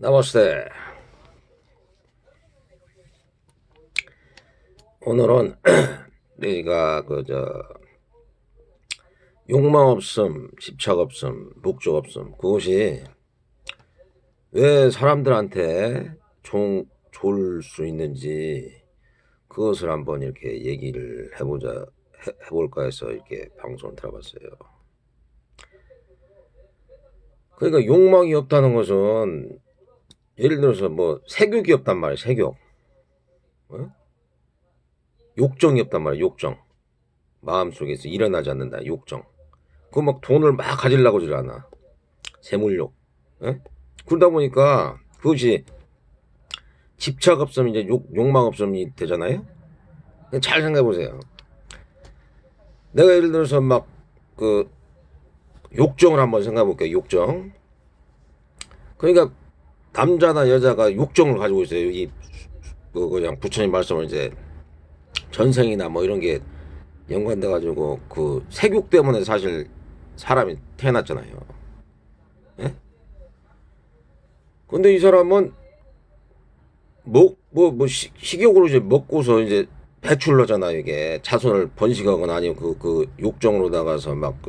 나머스테. 오늘은 내가 욕망 없음, 집착 없음, 목적 없음, 그것이 왜 사람들한테 좋을 수 있는지 그것을 한번 이렇게 얘기를 해볼까 해서 이렇게 방송을 들어봤어요. 그러니까 욕망이 없다는 것은 예를 들어서 뭐 색욕이 없단 말이에요. 색욕. 어? 욕정이 없단 말이에요. 욕정. 마음속에서 일어나지 않는다. 욕정. 그 막 돈을 막 가지려고 하질 않아. 재물욕. 예? 그러다 보니까 그것이 집착 없음, 이제 욕망 없음이 되잖아요. 잘 생각해 보세요. 내가 예를 들어서 막 그 욕정을 한번 생각해 볼게요. 욕정. 그러니까 남자나 여자가 욕정을 가지고 있어요. 그냥 부처님 말씀을 이제 전생이나 뭐 이런 게 연관돼 가지고 그 색욕 때문에 사실 사람이 태어났잖아요. 예? 근데 이 사람은 식욕으로 이제 먹고서 이제 배출하잖아요. 이게 자손을 번식하거나 아니면 그 욕정으로 나가서 막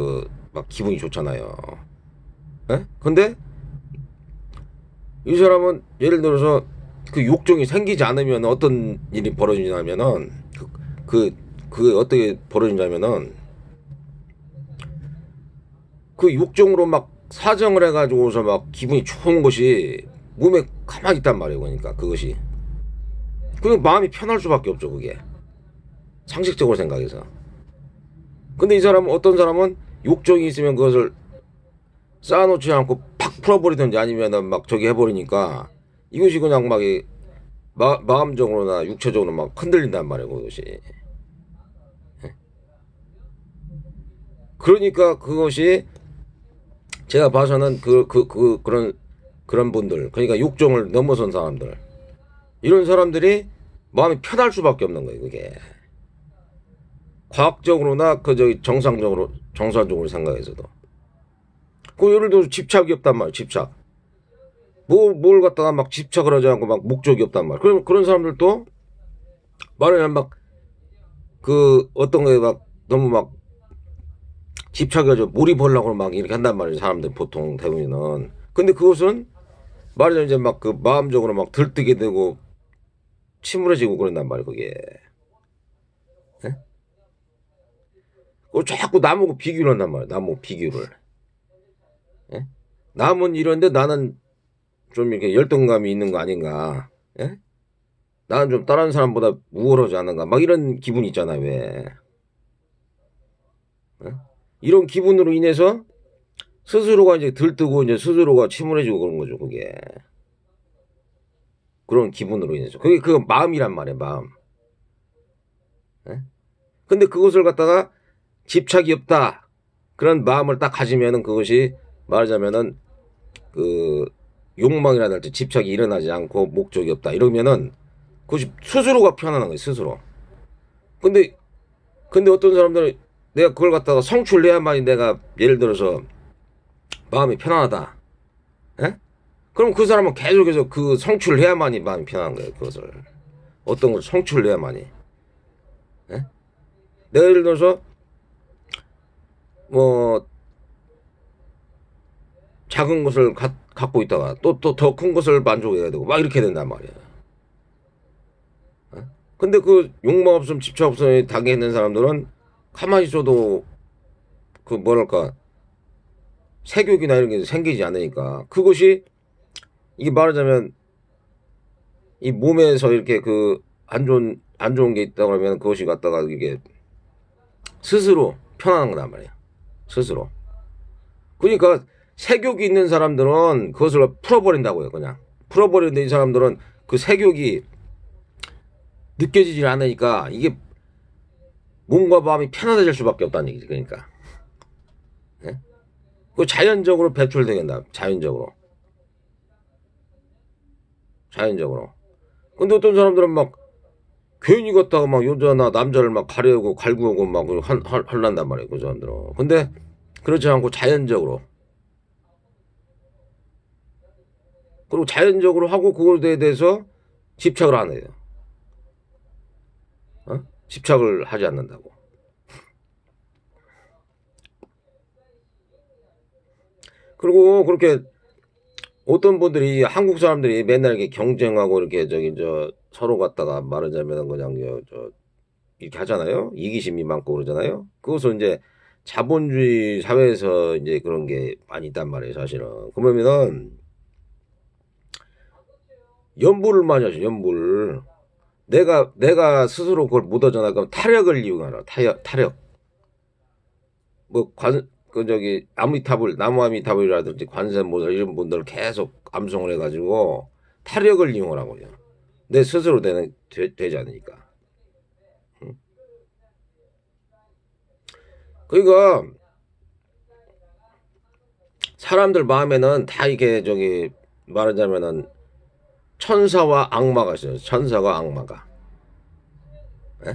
기분이 좋잖아요. 예? 근데 이 사람은 예를 들어서 그 욕정이 생기지 않으면 어떤 일이 벌어지냐면은 그 어떻게 벌어지냐면은 그 욕정으로 막 사정을 해가지고서 막 기분이 좋은 것이 몸에 가만히 있단 말이에요. 그러니까 그것이 그냥 마음이 편할 수밖에 없죠. 그게 상식적으로 생각해서. 근데 이 사람은 어떤 사람은 욕정이 있으면 그것을 쌓아놓지 않고 팍 풀어버리든지 아니면은 막 저기 해버리니까 이것이 그냥 마음적으로나 육체적으로 막 흔들린단 말이에요. 그것이. 그러니까 그것이 제가 봐서는 그런 분들, 그러니까 욕정을 넘어선 사람들, 이런 사람들이 마음이 편할 수밖에 없는 거예요. 그게 과학적으로나 정상적으로 생각해서도. 그 예를 들어서 집착이 없단 말이에요. 집착. 뭘 갖다가 막 집착을 하지 않고 막 목적이 없단 말이에요. 그런 사람들도 말하자면 어떤 거에 막 너무 막 집착해가지고 몰입하려고 막 이렇게 한단 말이에요. 사람들 보통 대부분은. 근데 그것은 말하자면 이제 막 그 마음적으로 막 들뜨게 되고 침울해지고 그런단 말이에요. 그게. 예? 그 자꾸 나무고 비교를 한단 말이에요. 나무 비교를. 예? 남은 이런데 나는 좀 이렇게 열등감이 있는 거 아닌가. 예? 나는 좀 다른 사람보다 우월하지 않은가. 막 이런 기분이 있잖아요. 왜. 예? 이런 기분으로 인해서 스스로가 이제 들뜨고 이제 스스로가 침울해지고 그런 거죠. 그게. 그런 기분으로 인해서. 그게 그 마음이란 말이에요. 마음. 예? 근데 그것을 갖다가 집착이 없다. 그런 마음을 딱 가지면은 그것이 말하자면은 그 욕망이라든지 집착이 일어나지 않고 목적이 없다. 이러면은 그것이 스스로가 편안한 거예요. 스스로. 근데 어떤 사람들은 내가 그걸 갖다가 성취해야만이 내가 예를 들어서 마음이 편안하다. 예? 그럼 그 사람은 계속해서 그 성취를 해야만이 마음이 편한 거예요. 그것을 어떤 걸 성취를 해야만이. 예? 내가 예를 들어서 뭐 작은 것을 갖고 있다가 또 더 큰 것을 만족해야 되고 막 이렇게 된단 말이야. 어? 근데 그 욕망 없음 집착 없음에 당해 있는 사람들은 가만히 있어도 그 뭐랄까 색욕이나 이런 게 생기지 않으니까 그것이 이게 말하자면 이 몸에서 이렇게 그 안 좋은 게 있다고 하면 그것이 갖다가 이게 스스로 편안한 거란 말이야. 스스로. 그러니까 색욕이 있는 사람들은 그것을 풀어버린다고요. 그냥 풀어버리는데 이 사람들은 그 색욕이 느껴지질 않으니까 이게 몸과 마음이 편안해질 수밖에 없다는 얘기지. 그러니까 예? 그 자연적으로 배출되겠다. 자연적으로. 근데 어떤 사람들은 막 괜히 갔다가 막 여자나 남자를 막 가려고 갈구하고 막 할란단 말이에요. 그 사람들은. 근데 그렇지 않고 자연적으로 그리고 자연적으로 하고 그거에 대해서 집착을 안 해요. 집착을 하지 않는다고. 그리고 그렇게 어떤 분들이 한국 사람들이 맨날 이렇게 경쟁하고 이렇게 서로 갖다가 말하자면 그냥 이렇게 하잖아요. 이기심이 많고 그러잖아요. 그것은 이제 자본주의 사회에서 이제 그런 게 많이 있단 말이에요, 사실은. 그러면은 연불을 많이 하죠, 연불. 내가 스스로 그걸 못 하잖아. 그럼 타력을 이용하라. 타력. 뭐 나무 아미타불이라든지 관세음보살 이런 분들 계속 암송을 해가지고 타력을 이용하라고 해요. 내 스스로 되지 않으니까. 응? 그러니까 사람들 마음에는 다 이게 말하자면은 천사와 악마가 있어요. 천사와 악마가. 예?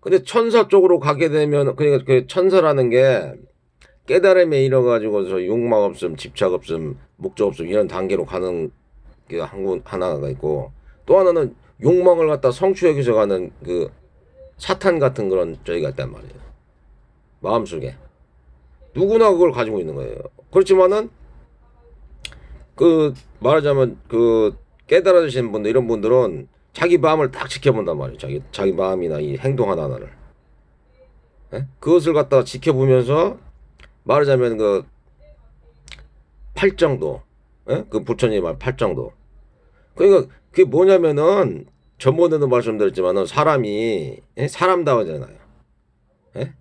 근데 천사 쪽으로 가게 되면 그러니까 그 천사라는 게 깨달음에 이뤄가지고서 욕망 없음, 집착 없음, 목적 없음 이런 단계로 가는 게 하나가 있고, 또 하나는 욕망을 갖다 성취하기 위해서 가는 그 사탄 같은 그런 저희가 있단 말이에요. 마음속에 누구나 그걸 가지고 있는 거예요. 그렇지만은 그 말하자면 그 깨달아지신 분들 이런 분들은 자기 마음을 딱 지켜본단 말이에요. 자기 마음이나 이 행동 하나하나를. 예? 그것을 갖다가 지켜보면서 말하자면 그 팔정도, 예? 그 부처님 말 팔정도. 그러니까 그게 뭐냐면은 전번에도 말씀드렸지만은 사람이 사람다워잖아요. 예?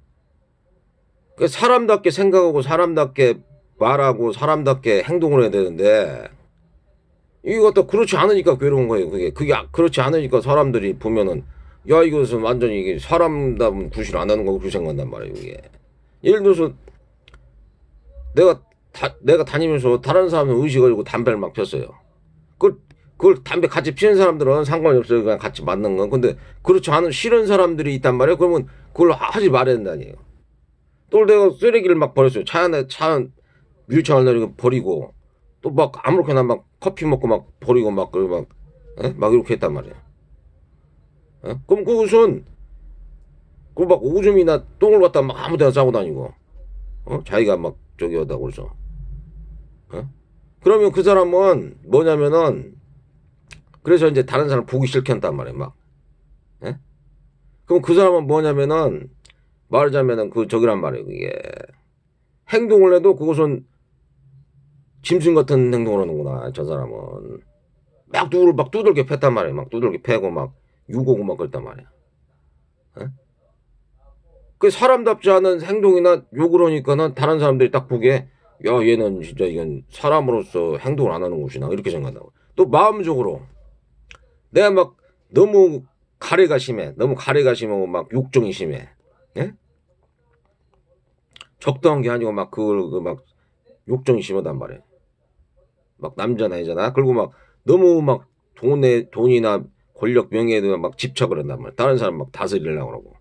그 사람답게 생각하고 사람답게 말하고 사람답게 행동을 해야 되는데 이것도 그렇지 않으니까 괴로운 거예요. 그게 그렇지 않으니까 사람들이 보면은 야 이것은 완전히 이게 사람다운 구실 안 하는 거고 그렇게 생각한단 말이에요. 이게 예를 들어서 내가 다니면서 다른 사람은 의식을 고 담배를 막 폈어요. 그걸 담배 같이 피는 사람들은 상관이 없어요. 그냥 같이 맞는 건. 근데 그렇지 않은 싫은 사람들이 있단 말이에요. 그러면 그걸 하지 말아야 된다니에요. 또 내가 쓰레기를 막 버렸어요. 차 유리창을 내리고 버리고 또 막 아무렇게나 막 커피 먹고 막 버리고 막 그리고 막 이렇게 했단 말이에요. 그럼 그것은 그 막 오줌이나 똥을 갖다 막 아무데나 싸고 다니고 자기가 막 저기 하다고 그러죠. 그러면 그 사람은 뭐냐면은 그래서 이제 다른 사람 보기 싫게 한단 말이에요. 막. 그럼 그 사람은 뭐냐면은 말하자면은 그 저기란 말이에요. 그게 행동을 해도 그것은 짐승 같은 행동을 하는구나. 저 사람은 막 누구를 막 두들겨 팼단 말이에요. 막 두들겨 패고 막 유고고 막 그랬단 말이에요. 그 사람답지 않은 행동이나 욕을 하니까는 다른 사람들이 딱 보기에 야 얘는 진짜 이건 사람으로서 행동을 안 하는 것이나 이렇게 생각한다고. 또 마음적으로 내가 막 너무 가래가 심하고 막 욕정이 심해. 예? 적당한 게 아니고 막 그걸 막 욕정이 심하단 말이에요. 막 남자 나이잖아. 그리고 막 너무 막 돈이나 권력 명예에도 막 집착을 한단 말이에요. 다른 사람 막 다스리려고 그러고.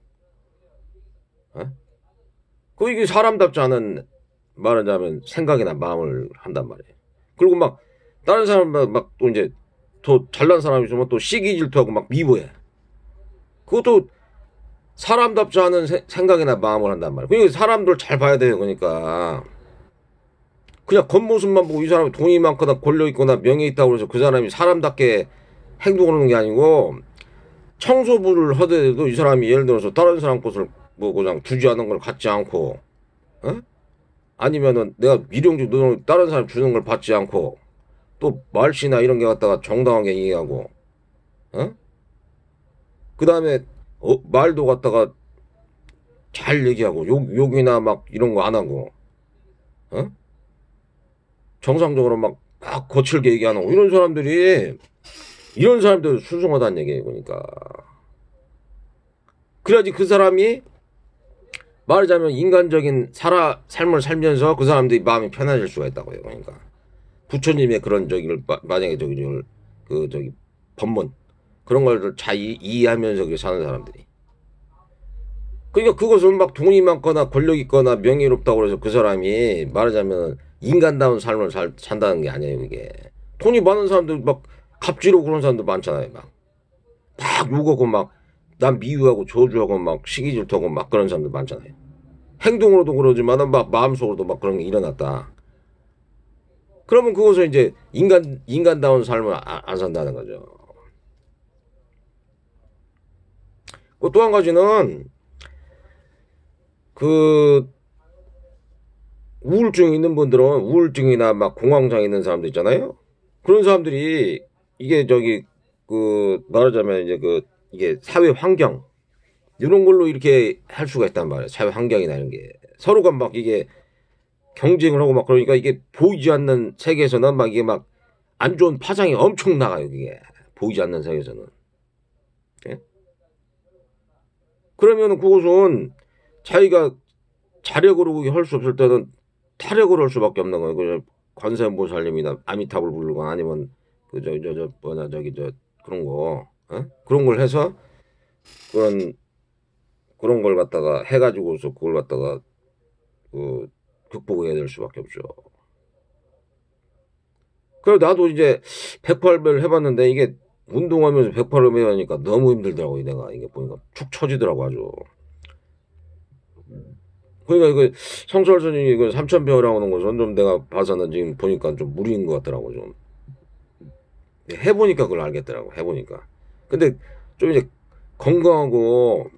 그 이게 사람답지 않은 말하자면 생각이나 마음을 한단 말이에요. 그리고 막 다른 사람 막 또 이제 더 잘난 사람이 있으면 또 시기 질투하고 막 미워해. 그것도 사람답지 않은 생각이나 마음을 한단 말이에요. 그러니까 사람들 잘 봐야 돼요. 그러니까 그냥 겉모습만 보고 이 사람이 돈이 많거나 권력 있거나 명예 있다고 해서 그 사람이 사람답게 행동하는 게 아니고 청소부를 하더라도 이 사람이 예를 들어서 다른 사람 것을 뭐 그냥 주지 않은 걸 갖지 않고 아니면은 내가 일용직 노동 다른 사람 주는 걸 받지 않고 또 말씨나 이런 게 갖다가 정당하게 얘기하고 그 다음에 말도 갖다가 잘 얘기하고 욕이나 막 이런 거 안 하고 정상적으로 막 거칠게 얘기 안 하고 이런 사람들 순수하다는 얘기예요. 그러니까 그래야지 그 사람이 말하자면 인간적인 삶을 살면서 그 사람들이 마음이 편해질 수가 있다고요. 그러니까 부처님의 그런 만약에 법문 그런 걸 잘 이해하면서 사는 사람들이. 그러니까 그것을 막 돈이 많거나 권력 있거나 명예롭다고 해서 그 사람이 말하자면 인간다운 삶을 산다는 게 아니에요, 이게. 돈이 많은 사람들 막 갑질하고 그런 사람들 많잖아요, 막 욕하고 막 남 미워하고 저주하고 막 시기 질투하고 막 그런 사람들 많잖아요. 행동으로도 그러지만은 막 마음속으로도 막 그런 게 일어났다. 그러면 그것을 이제 인간다운 삶을 안 산다는 거죠. 또 한 가지는 그 우울증 있는 분들은 우울증이나 막 공황장애 있는 사람들 있잖아요. 그런 사람들이 이게 저기 그 말하자면 이제 그 이게 사회 환경 이런 걸로 이렇게 할 수가 있단 말이에요. 사회 환경이나 이런 게 서로가 막 이게 경쟁을 하고 막 그러니까 이게 보이지 않는 세계에서는 막 이게 막 안 좋은 파장이 엄청 나가요. 이게 보이지 않는 세계에서는. 예? 그러면 그것은 자기가 자력으로 할 수 없을 때는 타력으로 할 수밖에 없는 거예요. 그냥 관세음보살님이나 아미타불 부르거나 아니면 그저 뭐냐 저기 저 그런 거 그런 걸 해서 그런 걸 갖다가 해가지고서 그걸 갖다가 그 극복해야 될 수밖에 없죠. 그래서 나도 이제 108별 해봤는데 이게 운동하면서 108을 하니까 너무 힘들더라고. 내가 이게 보니까 축 처지더라고 아주. 그러니까 이거 성철 선생님이 이거 3000배우라고 하는 것은 좀 내가 봐서는 지금 보니까 좀 무리인 것 같더라고 좀. 해보니까 그걸 알겠더라고. 해보니까. 근데 좀 이제 건강하고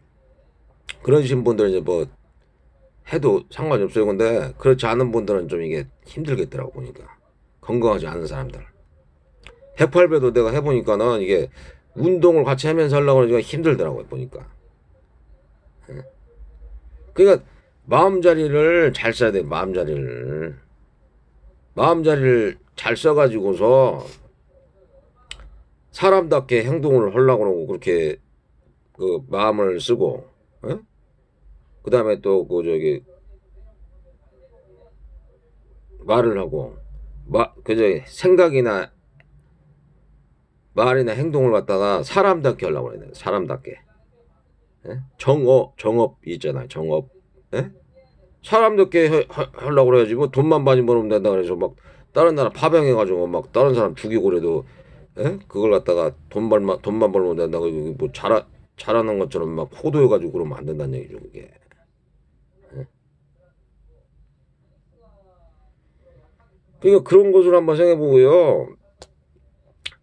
그러신 분들은 이제 뭐 해도 상관이 없어요. 근데 그렇지 않은 분들은 좀 이게 힘들겠더라고 보니까. 건강하지 않은 사람들. 108배도 내가 해보니까는 이게 운동을 같이 하면서 하려고 하니까 힘들더라고요 보니까. 그러니까 마음자리를 잘 써야 돼. 마음자리를 잘 써가지고서 사람답게 행동을 하려고 그러고 그렇게 그 마음을 쓰고 그 다음에 또 그 저기 말을 하고 그저 생각이나 말이나 행동을 갖다가 사람답게 하려고 그래야 돼. 사람답게. 정업 있잖아요. 정업. 사람답게 하려고 그래야지 뭐 돈만 많이 벌으면 된다 그래서 막 다른 나라 파병해가지고 막 다른 사람 죽이고 그래도 그걸 갖다가 돈만 벌면 된다고 뭐 잘하는 것처럼 막 호도해가지고 그러면 안 된다는 얘기죠 그게. 그러니까 그런 것을 한번 생각해보고요.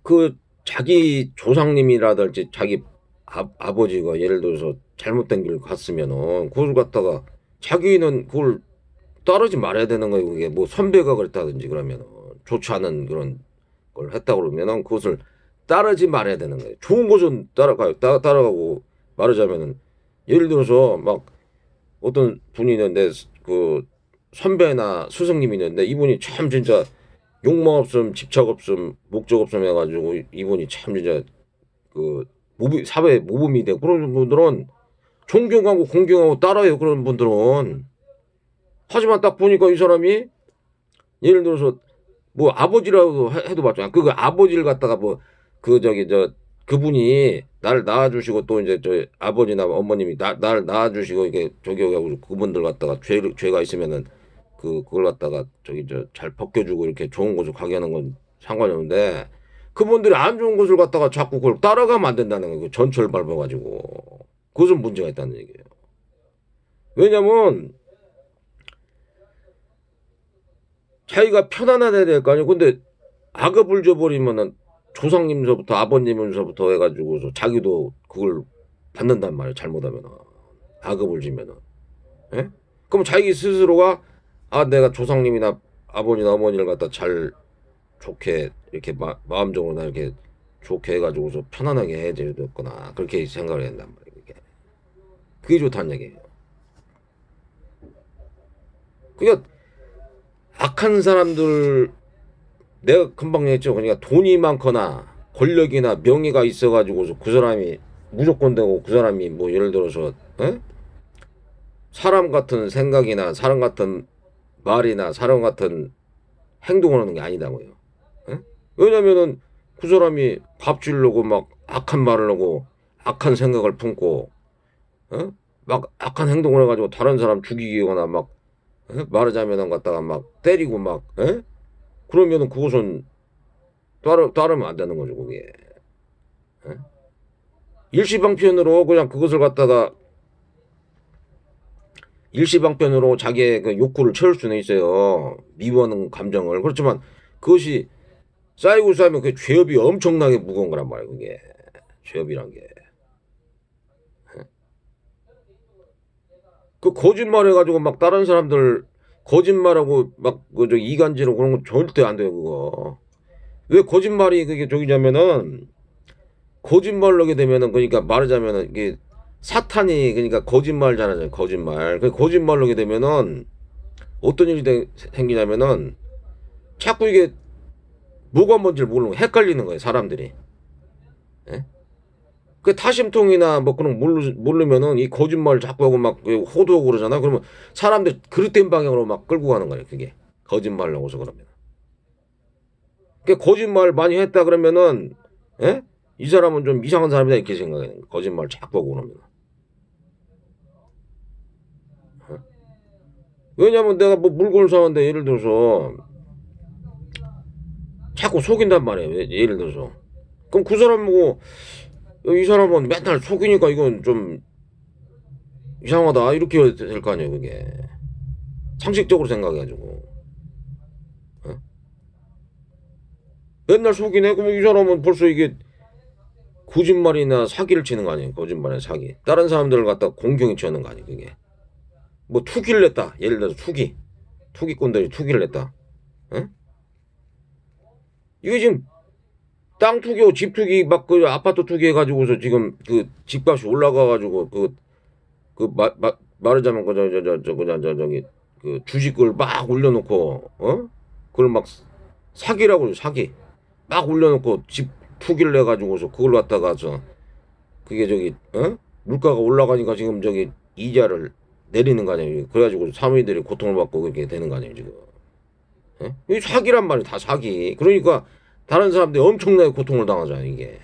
그 자기 조상님이라든지 자기 아버지가 예를 들어서 잘못된 길을 갔으면은 그걸 갖다가 자기는 그걸 따르지 말아야 되는 거예요. 그게 뭐 선배가 그랬다든지 그러면은 좋지 않은 그런 걸 했다 그러면은 그것을 따르지 말아야 되는 거예요. 좋은 것은 따라가요. 따라가고 말하자면은 예를 들어서 막 어떤 분이 있는데 그 선배나 스승님이 있는데 이분이 참 진짜 욕망 없음, 집착 없음, 목적 없음 해가지고 이분이 참 진짜 그 사회 모범이 되고 그런 분들은 존경하고 공경하고 따라요. 그런 분들은. 하지만 딱 보니까 이 사람이 예를 들어서 뭐 아버지라도 해도 맞잖아. 그 아버지를 갖다가 뭐 그 저기 저 그분이 나를 낳아주시고 또 이제 저 아버지나 어머님이 나를 낳아주시고 이게 저기 하고 그분들 갖다가 죄가 있으면은 그걸 갖다가 저기 저 잘 벗겨주고 이렇게 좋은 곳을 가게 하는 건 상관이 없는데 그분들이 안 좋은 곳을 갖다가 자꾸 그걸 따라가면 안 된다는 거예요. 전철 밟아가지고 그것은 문제가 있다는 얘기예요. 왜냐면 자기가 편안해야 될 거 아니에요. 근데 악업을 줘버리면은 조상님서부터 아버님서부터 해가지고서 자기도 그걸 받는단 말이에요. 잘못하면은 악업을 지면은. 예? 그럼 자기 스스로가 내가 조상님이나 아버지나 어머니를 갖다 잘 좋게 이렇게 마음적으로 나 이렇게 좋게 해가지고서 편안하게 해야 되겠구나 그렇게 생각을 해야 된단 말이에요. 그게 좋다는 얘기예요. 그러니까 악한 사람들 내가 금방 얘기했죠. 그러니까 돈이 많거나 권력이나 명예가 있어가지고서 그 사람이 무조건 되고 그 사람이 뭐 예를 들어서 사람 같은 생각이나 사람 같은 말이나 사람 같은 행동을 하는 게 아니다고요. 왜냐면은 그 사람이 갑질려고 막 악한 말을 하고 악한 생각을 품고 막 악한 행동을 해가지고 다른 사람 죽이거나 막 말하자면은 갖다가 막 때리고 막, 그러면은 그것은 따르면 안 되는 거죠, 그게. 일시방편으로 그냥 그것을 갖다가 일시방편으로 자기의 그 욕구를 채울 수는 있어요. 미워하는 감정을. 그렇지만 그것이 쌓이고 쌓이면 그 죄업이 엄청나게 무거운 거란 말이에요, 그게. 죄업이란 게. 그 거짓말 해가지고 막 다른 사람들 거짓말하고 막 그 저 이간질하고 그런 거 절대 안 돼요, 그거. 왜 거짓말이 그게 저기냐면은 거짓말을 하게 되면은 그러니까 말하자면은 이게 사탄이 그러니까 거짓말잖아요, 거짓말. 그 거짓말을 하게 되면은 어떤 일이 생기냐면은 자꾸 이게 뭐가 뭔지를 모르고 헷갈리는 거예요, 사람들이. 예? 그 타심통이나 뭐 그런 거 모르면은 이 거짓말 자꾸 하고 막 호도하고 그러잖아. 그러면 사람들 그릇된 방향으로 막 끌고 가는 거예요, 그게. 거짓말을 하고서 그러면. 그 거짓말 많이 했다 그러면은, 예? 이 사람은 좀 이상한 사람이다 이렇게 생각해요. 거짓말 자꾸 하고 그러면. 왜냐면 내가 뭐 물건을 사는데 예를 들어서 자꾸 속인단 말이에요. 예를 들어서. 그럼 그 사람 보고 이 사람은 맨날 속이니까 이건 좀 이상하다 이렇게 될 거 아니에요, 그게. 상식적으로 생각해가지고. 어? 맨날 속이네? 그럼 이 사람은 벌써 이게 거짓말이나 사기를 치는 거 아니에요, 거짓말이나 사기. 다른 사람들을 갖다 공경에 치는 거 아니에요, 그게. 뭐 투기를 냈다, 예를 들어서 투기꾼들이 투기를 냈다. 어? 이게 지금 땅 투기하고 집 투기 막 그 아파트 투기 해가지고서 지금 그 집값이 올라가가지고 말하자면 그냥 저기 그 주식을 막 올려놓고 그걸 막 사기라고 사기 막 올려놓고 집 투기를 해가지고서 그걸 갖다가 그게 저기 물가가 올라가니까 지금 저기 이자를 내리는 거 아니에요. 그래가지고 사무인들이 고통을 받고 그렇게 되는 거 아니에요, 지금. 이게 사기란 말이에요, 다 사기. 그러니까 다른 사람들이 엄청나게 고통을 당하잖아요, 이게.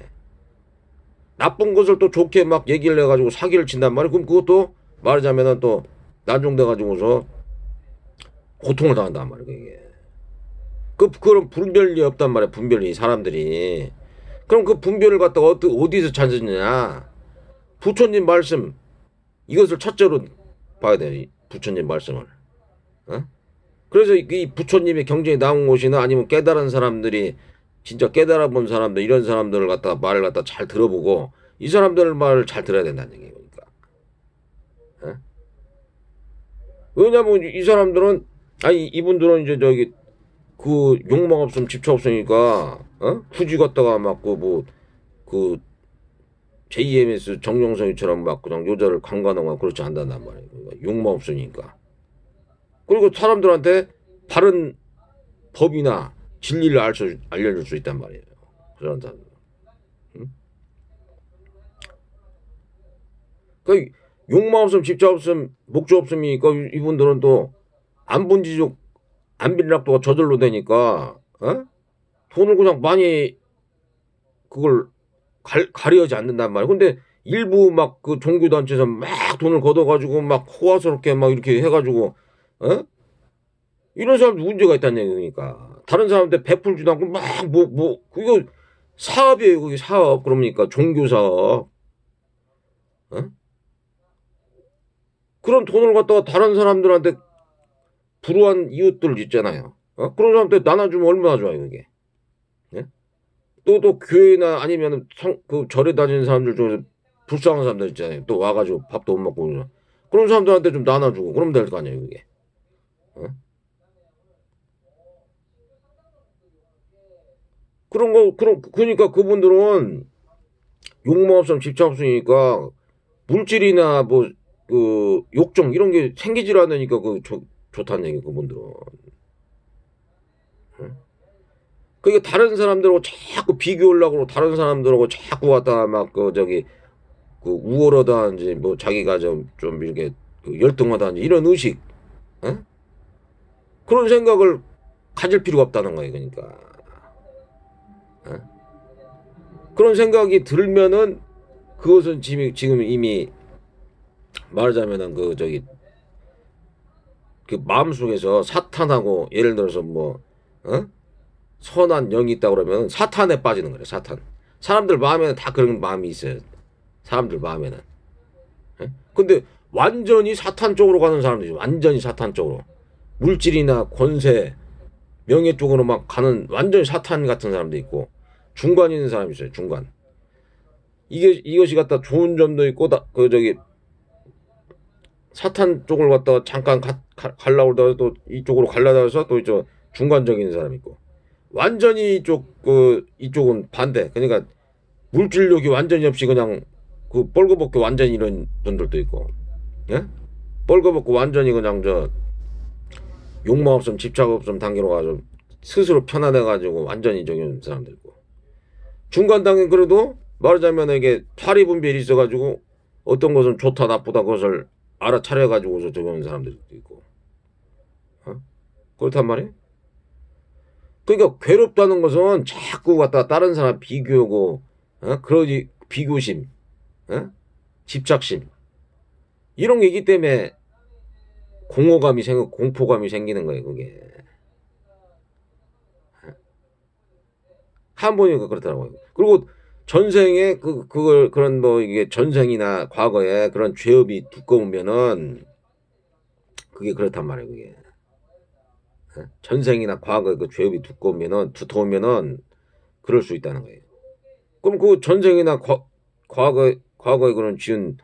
나쁜 것을 또 좋게 막 얘기를 해가지고 사기를 친단 말이에요. 그럼 그것도 말하자면은 또 난종돼가지고서 고통을 당한단 말이에요, 이게. 그런 분별이 없단 말이에요, 분별이, 사람들이. 그럼 그 분별을 갖다가 어디서 찾느냐? 부처님 말씀, 이것을 첫째로 봐야 돼요, 부처님 말씀을. 어? 그래서 이 부처님의 경전이 나온 곳이나 아니면 깨달은 사람들이 진짜 깨달아 본 사람들 이런 사람들을 갖다 말을 갖다 잘 들어보고 이 사람들 말을 잘 들어야 된다는 얘기예요. 그러니까. 어? 왜냐면 이 사람들은 아니 이분들은 이제 저기 그 욕망 없으면 집차 없으니까 굳이 갖다가 막 그 JMS 정영석이처럼 막 그냥 여자를 강간하거나 그렇지 않단단 말이에요. 그러니까 욕망 없으니까. 그리고 사람들한테 바른 법이나 진리를 알려줄 수 있단 말이에요. 그런 사람들. 응? 그 욕망 없음, 집착 없음, 목적 없음이니까 이분들은 또 안본지족, 안빌락도가 저절로 되니까 돈을 그냥 많이 그걸 가려하지 않는단 말이에요. 근데 일부 막 그 종교단체에서 막 돈을 걷어가지고 막 호화스럽게 막 이렇게 해가지고 이런 사람도 문제가 있다는 얘기니까. 다른 사람한테 베풀지도 않고 막 그거 사업이에요, 그게 사업. 그러니까 종교사업. 그런 돈을 갖다가 다른 사람들한테 불우한 이웃들 있잖아요. 그런 사람한테 나눠주면 얼마나 좋아요, 그게. 예? 또 교회나 아니면 그 절에 다니는 사람들 중에서 불쌍한 사람들 있잖아요. 또 와가지고 밥도 못 먹고 그런 사람들한테 좀 나눠주고 그러면 될 거 아니에요, 그게. 그러니까 그분들은 욕망 없으면 집착 없으니까 물질이나 그 욕정 이런 게 생기질 않으니까 좋다는 얘기 그분들은. 그러니까 다른 사람들하고 자꾸 비교하려고 다른 사람들하고 자꾸 갖다 막 우월하다든지 뭐 자기가 좀 이렇게 열등하다든지 이런 의식, 그런 생각을 가질 필요가 없다는 거예요, 그러니까. 그런 생각이 들면은 그것은 지금 이미 말하자면은 그 마음속에서 사탄하고 예를 들어서 뭐 선한 영이 있다 그러면 사탄에 빠지는 거래. 사탄. 사람들 마음에는 다 그런 마음이 있어요. 사람들 마음에는. 예? 근데 완전히 사탄 쪽으로 가는 사람들이 완전히 사탄 쪽으로 물질이나 권세, 명예 쪽으로 막 가는 완전히 사탄 같은 사람도 있고 중간에 있는 사람이 있어요. 중간. 이것이 갖다 좋은 점도 있고 사탄 쪽을 갖다가 잠깐 가려고 하다가 또 이쪽으로 가려다 해서 또 이쪽 중간적인 사람이 있고 완전히 이쪽은 반대. 그러니까 물질력이 완전히 없이 그냥 뻘거벗고 완전히 이런 분들도 있고, 예? 뻘거벗고 완전히 그냥 욕망 없음, 집착 없음 단계로 가서 스스로 편안해가지고 완전히 저기 있는 사람들 있고, 중간 단계 그래도 말하자면 이게 파리 분별이 있어가지고 어떤 것은 좋다 나쁘다 그것을 알아차려가지고서 저기 있는 사람들도 있고, 그렇단 말이에요. 그러니까 괴롭다는 것은 자꾸 갖다 다른 사람 비교하고, 그러지 비교심, 집착심 이런 게 있기 때문에 공허감이 공포감이 생기는 거예요. 그게 한 번이니까 그렇더라고요. 그리고 전생에 그런 뭐 이게 전생이나 과거에 그런 죄업이 두꺼우면은 그게 그렇단 말이에요. 그게 전생이나 과거에 그 죄업이 두터우면은 그럴 수 있다는 거예요. 그럼 그 전생이나 과거에 그런 지은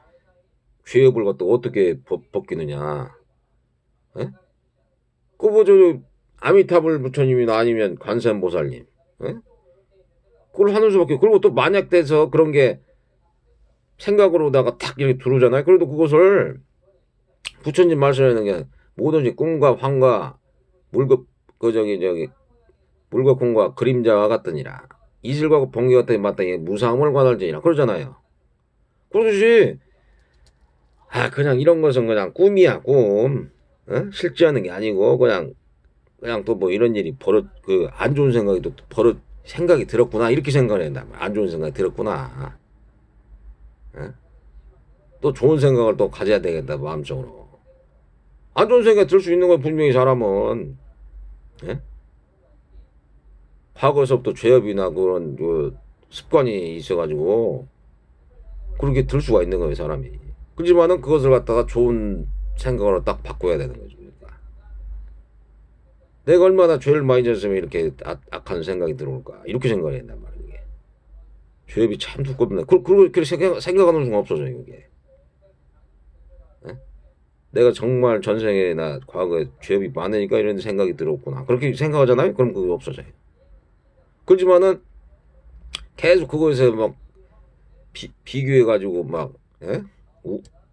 죄업을 갖다 어떻게 벗기느냐? 예? 아미타불 부처님이나 아니면 관세음보살님, 예? 그걸 하는 수밖에. 그리고 또 만약 돼서 그런 게 생각으로다가 탁 이렇게 들어오잖아요. 그래도 그것을 부처님 말씀하는 게 뭐든지 꿈과 환과 물과 물과空과 그림자와 같으니라. 이슬과 번개 같으니 마땅히 무상함을 관할지니라 그러잖아요. 그러듯이 그냥 이런 것은 그냥 꿈이야 꿈. 실제하는 게 아니고 그냥 또 뭐 이런 일이 안 좋은 생각이 또 생각이 들었구나 이렇게 생각을 한다. 안 좋은 생각이 들었구나. 또 좋은 생각을 또 가져야 되겠다 마음속으로. 안 좋은 생각이 들 수 있는 건 분명히 사람은 과거에서부터 죄업이나 그런 습관이 있어가지고 그렇게 들 수가 있는 거예요 사람이. 그렇지만은 그것을 갖다가 좋은 생각으로 딱 바꿔야 되는 거죠. 그러니까. 내가 얼마나 죄를 많이 졌으면 이렇게 악한 생각이 들어올까 이렇게 생각을 한단 말이에요. 이게. 죄업이 참 두껍네. 그렇게 생각하는 순간 없어져요. 이게. 내가 정말 전생에나 과거에 죄업이 많으니까 이런 생각이 들었구나. 그렇게 생각하잖아요. 그럼 그게 없어져요. 그렇지만은 계속 그거에서 막 비교해가지고 막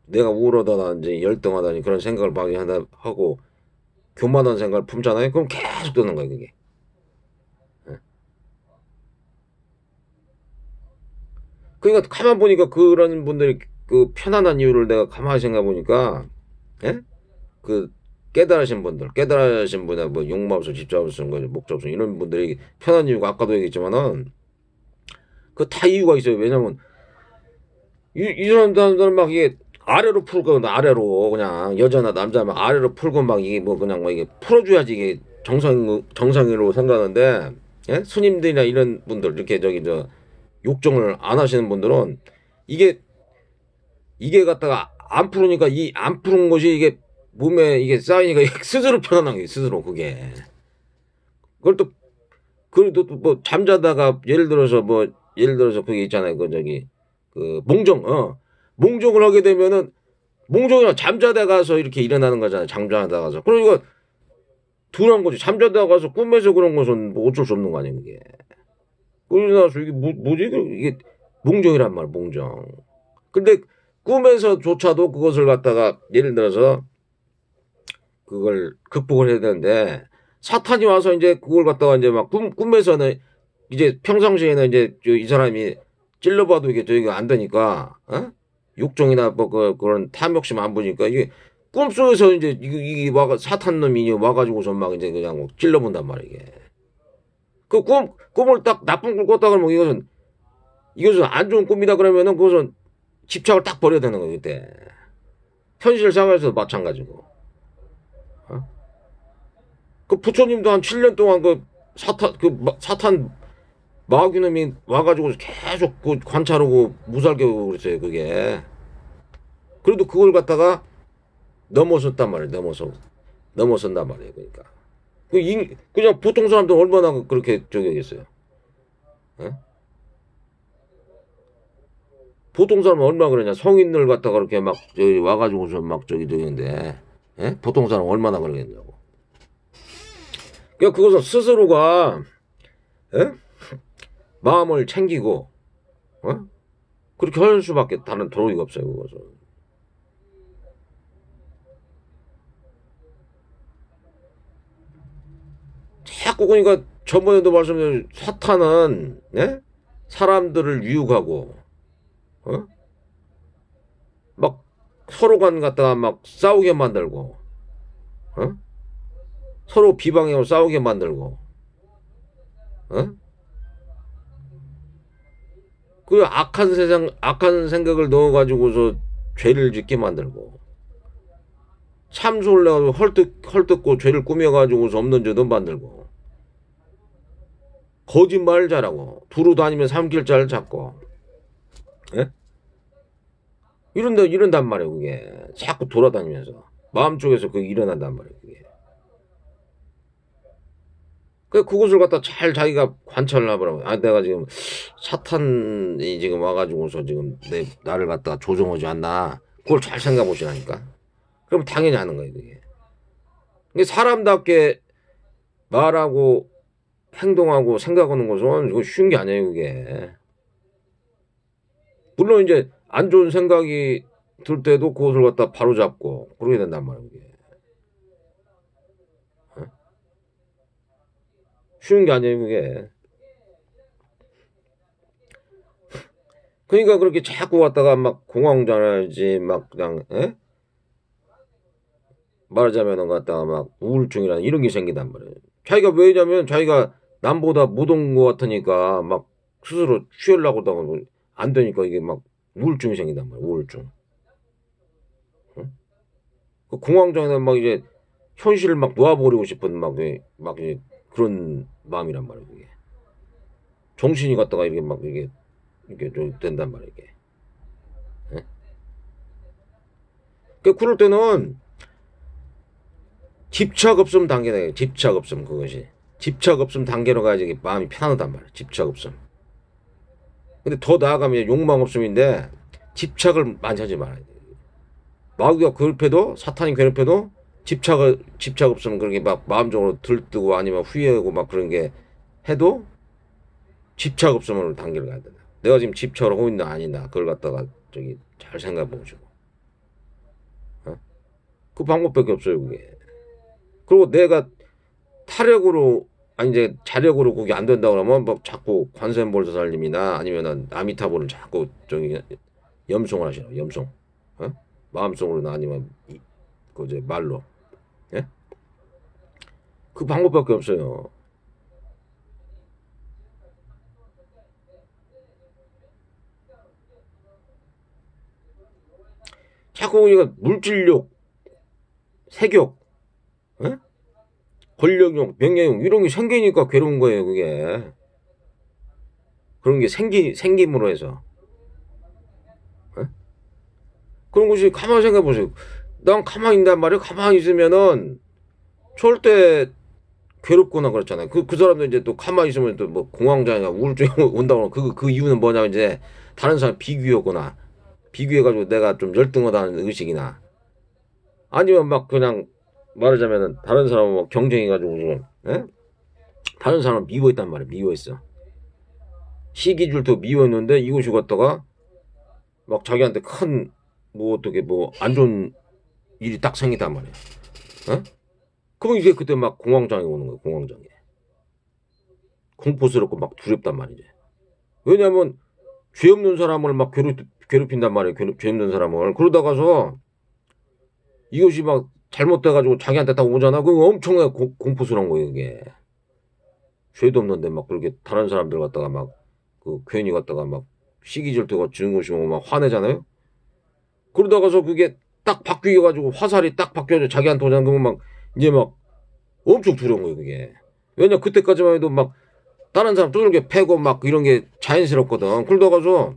내가 우울하다든지 열등하다니 그런 생각을 막 하고 교만한 생각을 품잖아요. 그럼 계속 드는 거예요. 그게. 그러니까 가만 보니까 그런 분들이 그 편안한 이유를 내가 가만히 생각해 보니까 그 깨달으신 분들 뭐 욕망 없음 집착 없음 목적 없음 이런 분들이 편한 이유가 아까도 얘기했지만은 그 다 이유가 있어요. 왜냐면 이 사람들은 막 이게 아래로 풀고 아래로 그냥 여자나 남자 막 아래로 풀고 막 이게 뭐 그냥 뭐 이게 풀어줘야지 이게 정상으로 생각하는데 스님들이나 이런 분들 이렇게 욕정을 안 하시는 분들은 이게 갖다가 안 풀으니까 이 안 푸는 것이 이게 몸에 이게 쌓이니까 스스로 편안한 게 스스로 그게. 그걸 또 그래도 또 뭐 잠자다가 예를 들어서 그게 있잖아요. 몽정을 하게 되면은 몽정이나 잠자다 가서 이렇게 일어나는 거잖아요. 잠자다 가서. 그러니까 둔한 거지. 잠자다 가서 꿈에서 그런 것은 뭐 어쩔 수 없는 거 아니에요. 이게. 그러나서 이게 뭐지? 이게 몽정이란 말, 몽정. 근데 꿈에서조차도 그것을 갖다가 예를 들어서 그걸 극복을 해야 되는데 사탄이 와서 이제 그걸 갖다가 이제 막 꿈에서는 이제 평상시에는 이제 이 사람이 찔러봐도 이게 안 되니까 욕정이나 뭐 그런 탐욕심 안 보니까 이게 꿈속에서 이제 이게 사탄 놈이 와가지고서 막 이제 그냥 찔러본단 말이야 이게. 그 꿈을 딱 나쁜 꿈 꿨다 그러면 이것은 안 좋은 꿈이다 그러면은 그것은 집착을 딱 버려야 되는 거예요 그때. 현실 생활에서도 마찬가지고. 어? 그 부처님도 한 7년 동안 사탄 마귀놈이 와가지고 계속 그 관찰하고 무살교고 그랬어요, 그게. 그래도 그걸 갖다가 넘어섰단 말이에요, 넘어선단 말이에요, 그러니까. 그냥 보통 사람들 얼마나 그렇게 저기겠어요. 예? 보통 사람은 얼마나 그러냐. 성인들 갖다가 그렇게 막 저기 와가지고서 막 저기 저기인데, 예? 보통 사람은 얼마나 그러겠냐고. 그러니까 그것은 스스로가, 예? 마음을 챙기고, 어? 그렇게 할 수밖에 다른 도리가 없어요, 그것은. 자꾸 그러니까 저번에도 말씀드린 사탄은, 예? 사람들을 유혹하고, 어? 막 서로 간 갖다가 막 싸우게 만들고, 어? 서로 비방하고 싸우게 만들고, 어? 그 악한 생각을 넣어가지고서 죄를 짓게 만들고, 참소를 해가지고 헐뜯고 죄를 꾸며가지고서 없는 죄도 만들고, 거짓말 잘하고, 두루 다니면 삼킬자를 잡고, 예? 이런단 말이에요, 그게. 자꾸 돌아다니면서. 마음속에서 그게 일어난단 말이에요, 그게. 그것을 갖다 잘 자기가 관찰을 하더라고. 아, 내가 지금 사탄이 지금 와가지고서 지금 나를 갖다가 조종하지 않나. 그걸 잘 생각해 보시라니까. 그럼 당연히 하는 거예요, 그게. 이게 사람답게 말하고 행동하고 생각하는 것은 이거 쉬운 게 아니에요, 그게. 물론 이제 안 좋은 생각이 들 때도 그것을 갖다 바로 잡고 그러게 된단 말이에요, 그게. 어? 쉬운 게 아니에요, 그게. 그러니까 그렇게 자꾸 왔다가 막 공황장애지 막 그냥 말하자면은 갖다가 막 우울증이라는 이런 게 생긴단 말이에요. 자기가 왜냐면 자기가 남보다 못 온 것 같으니까 막 스스로 취하려고 하다가 안 되니까 이게 막 우울증이 생긴단 말이에요. 우울증. 응? 그 공황장애는 막 이제 현실을 막 놓아버리고 싶은 막 이제 그런 마음이란 말이에요. 그게. 정신이 갖다가 이렇게 막 이렇게 좀 된단 말이에요. 이게. 예? 그럴 때는 집착 없음 단계다. 집착 없음 그것이. 집착 없음 단계로 가야지 마음이 편하단 말이야. 집착 없음. 근데 더 나아가면 욕망 없음인데 집착을 많이 하지 말아야 돼. 마귀가 괴롭혀도 사탄이 괴롭혀도 집착 없으면 그렇게 막 마음적으로 들뜨고 아니면 후회하고 막 그런 게 해도 집착 없으면 단계를 가야 된다. 내가 지금 집착을 하고 있나 아니다. 그걸 갖다가 저기 잘 생각해 보시고. 어? 그 방법밖에 없어요 그게. 그리고 내가 타력으로 아니 이제 자력으로 그게 안 된다 그러면 막 자꾸 관세음보살님이나 아니면은 아미타불을 자꾸 저기 염송을 하시라. 염송. 어? 마음속으로나 아니면 그 이제 말로. 예? 그 방법밖에 없어요. 자꾸 우리가 물질욕, 색욕, 예? 권력욕, 명예욕 이런 게 생기니까 괴로운 거예요, 그게. 그런 게 생김으로 해서. 예? 그런 것이 가만히 생각해 보세요. 난 가만히 있단 말이에요. 가만히 있으면은 절대 괴롭거나 그렇잖아요. 그 사람도 이제 또 가만히 있으면 또 뭐 공황장애가 우울증이 온다고 그 이유는 뭐냐면 이제 다른 사람 비교하거나 비교해가지고 내가 좀 열등하다는 의식이나 아니면 막 그냥 말하자면은 다른 사람하고 경쟁해가지고 예? 다른 사람을 미워했단 말이에요. 미워했어. 시기줄도 미워했는데 이것이 갖다가 막 자기한테 큰 뭐 어떻게 뭐 안 좋은 일이 딱 생기단 말이에요. 어? 그럼 이게 그때 막 공황장애 오는 거예요. 공황장애. 공포스럽고 막 두렵단 말이지. 왜냐하면 죄 없는 사람을 막 괴롭힌단 말이에요. 죄 없는 사람을. 그러다가서 이것이 막 잘못돼가지고 자기한테 딱 오잖아. 그거 엄청나게 공포스러운 거예요. 그게. 죄도 없는데 막 그렇게 다른 사람들 갖다가 막 그 괜히 갖다가 막 시기질투가 지는 것이 막 화내잖아요. 그러다가서 그게 딱 바뀌어가지고 화살이 딱 바뀌어져 자기한테 오잖아. 그러면 막 이제 막 엄청 두려운 거예요, 그게. 왜냐, 그때까지만 해도 막 다른 사람 두들겨 패고 막 이런 게 자연스럽거든. 그러다가서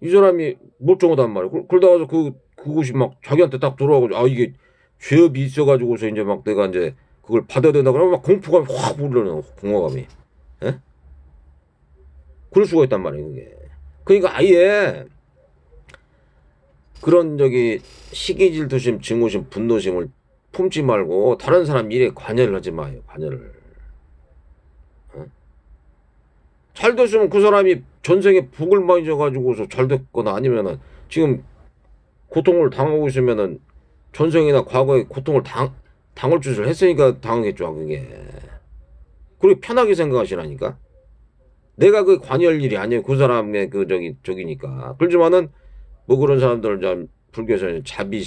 이 사람이 멀쩡하단 말이야. 그러다가서 그것이 막 자기한테 딱 들어와가지고, 아, 이게 죄업이 있어가지고서 이제 막 내가 이제 그걸 받아야 된다 그러면 막 공포감이 확 오르는 공허감이. 예? 그럴 수가 있단 말이에요, 그게. 그러니까 아예 그런 시기질투심, 증오심, 분노심을 품지 말고 다른 사람 일에 관여를 하지 마요, 관여를. 어? 잘 됐으면 그 사람이 전생에 복을 많이 져가지고서 잘 됐거나 아니면은 지금 고통을 당하고 있으면은 전생이나 과거에 고통을 당할 짓을 했으니까 당하겠죠, 그게. 그렇게 편하게 생각하시라니까. 내가 그 관여할 일이 아니에요. 그 사람의 저기니까. 그렇지만은 뭐 그런 사람들 좀 불교에서는 자비심